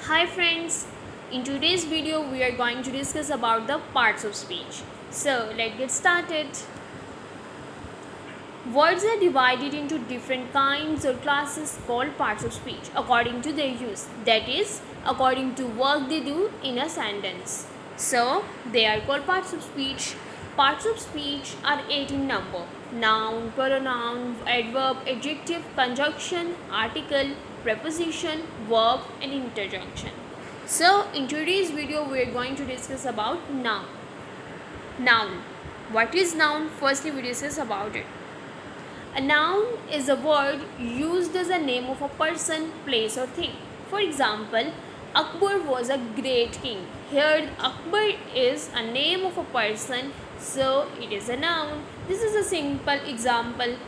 Hi friends, in today's video we are going to discuss about the parts of speech. So let's get started. Words are divided into different kinds or classes called parts of speech according to their use, that is, according to work they do in a sentence. So they are called parts of speech. Parts of speech are 8 in number: noun, pronoun, adverb, adjective, conjunction, article, preposition, verb and interjunction. So in today's video we are going to discuss about noun. Noun. What is noun? Firstly we discuss about it. A noun is a word used as a name of a person, place or thing. For example, Akbar was a great king. Here Akbar is a name of a person, so it is a noun. This is a simple example.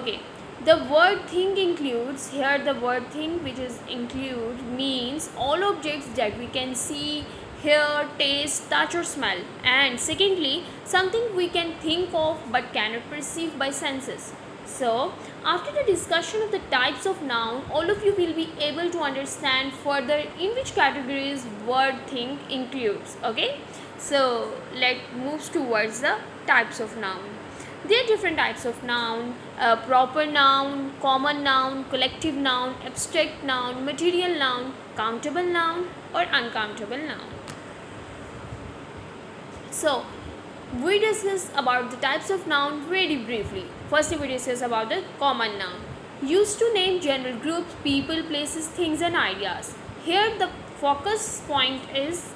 Okay. The word thing includes, here the word thing which is include means all objects that we can see, hear, taste, touch or smell. And secondly, something we can think of but cannot perceive by senses. So, after the discussion of the types of noun, all of you will be able to understand further in which categories word thing includes. Okay? So, let's move towards the types of noun. There are different types of noun: proper noun, common noun, collective noun, abstract noun, material noun, countable noun or uncountable noun. So, we discuss about the types of noun very briefly. Firstly, we discuss about the common noun, used to name general groups, people, places, things and ideas. Here the focus point is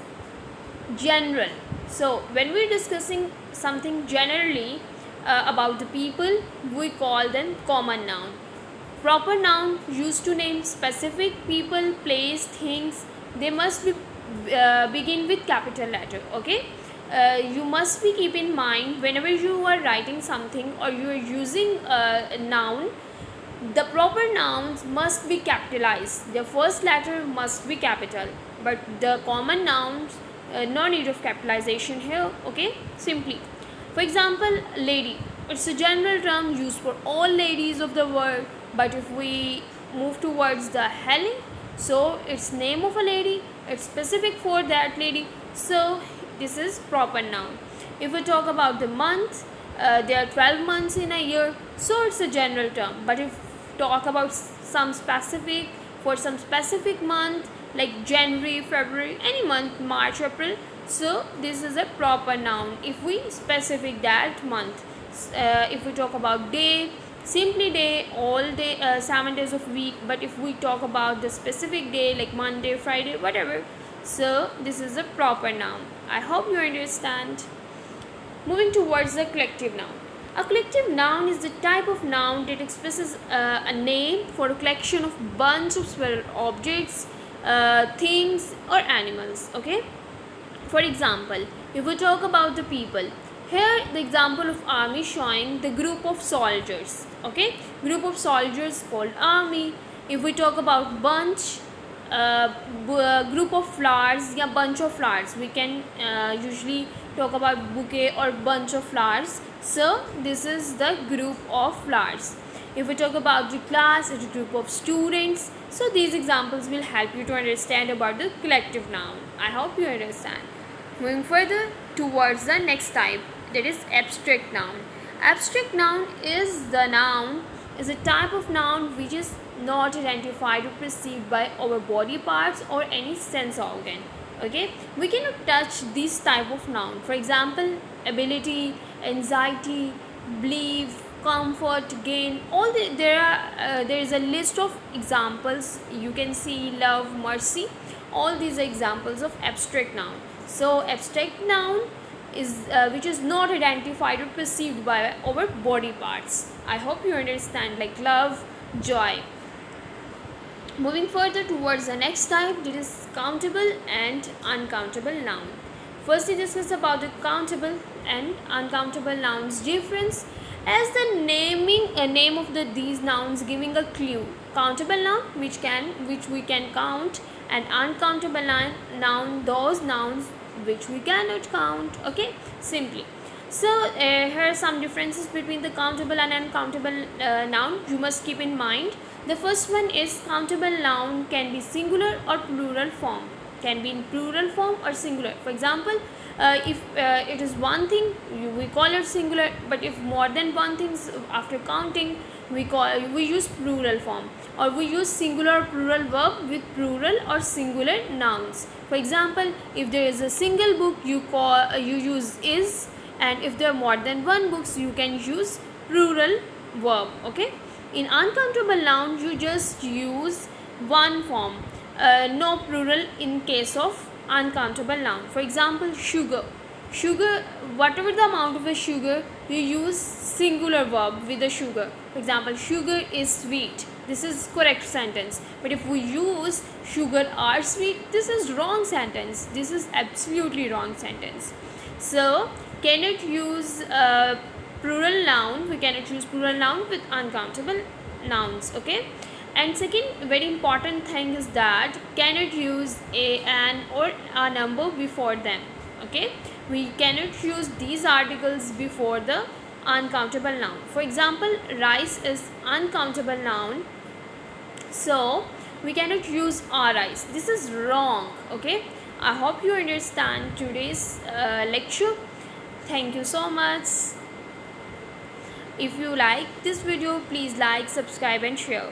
general. So when we are discussing something generally about the people, we call them common noun. Proper noun used to name specific people, place, things. They must be begin with capital letter. Okay. You must be keep in mind whenever you are writing something or you are using a noun, the proper nouns must be capitalized. Their first letter must be capital, but the common nouns, no need of capitalization here. Okay, simply, for example, lady, it's a general term used for all ladies of the world, but if we move towards the Helen, so it's name of a lady, it's specific for that lady, so this is proper noun. If we talk about the month, there are 12 months in a year, so it's a general term. But if talk about some specific, for some specific month like January, February, any month, March, April, so this is a proper noun if we specific that month. If we talk about day, simply day, all day, 7 days of week. But if we talk about the specific day like Monday, Friday, whatever, so this is a proper noun. I hope you understand. Moving towards the collective noun. A collective noun is the type of noun that expresses a name for a collection of bunch of small objects, things or animals. Okay. For example, if we talk about the people, here the example of army showing the group of soldiers. Okay, group of soldiers called army. If we talk about bunch, group of flowers, yeah, bunch of flowers, we can usually talk about bouquet or bunch of flowers. So this is the group of flowers. If we talk about the class, it's a group of students. So these examples will help you to understand about the collective noun. I hope you understand. Moving further towards the next type, that is abstract noun. Abstract noun is a type of noun which is not identified or perceived by our body parts or any sense organ. Okay, we cannot touch this type of noun. For example, ability, anxiety, belief, comfort, gain, all there is a list of examples. You can see love, mercy, all these are examples of abstract noun. So abstract noun is which is not identified or perceived by our body parts. I hope you understand, like love, joy. Moving further towards the next type, that is countable and uncountable noun. First we discuss about the countable and uncountable nouns difference, as the name of these nouns giving a clue. Countable noun which we can count, and uncountable noun those nouns which we cannot count. Okay, simply. So here are some differences between the countable and uncountable noun you must keep in mind. The first one is countable noun can be singular or plural form. Can be in plural form or singular. For example, if it is one thing, we call it singular. But if more than one things after counting, we use plural form, or we use singular or plural verb with plural or singular nouns. For example, if there is a single book, you use is, and if there are more than one books, you can use plural verb. Okay. In uncountable noun, you just use one form, no plural in case of uncountable noun. For example, sugar. Sugar, whatever the amount of a sugar, you use singular verb with the sugar. For example, sugar is sweet. This is correct sentence. But if we use sugar are sweet, this is wrong sentence. This is absolutely wrong sentence. So, cannot use plural noun. We cannot use plural noun with uncountable nouns. Okay. And second very important thing is that cannot use an or a number before them. Okay. We cannot use these articles before the uncountable noun. For example, rice is uncountable noun, so we cannot use our rice. This is wrong. Okay. I hope you understand today's lecture. Thank you so much. If you like this video, please like, subscribe and share.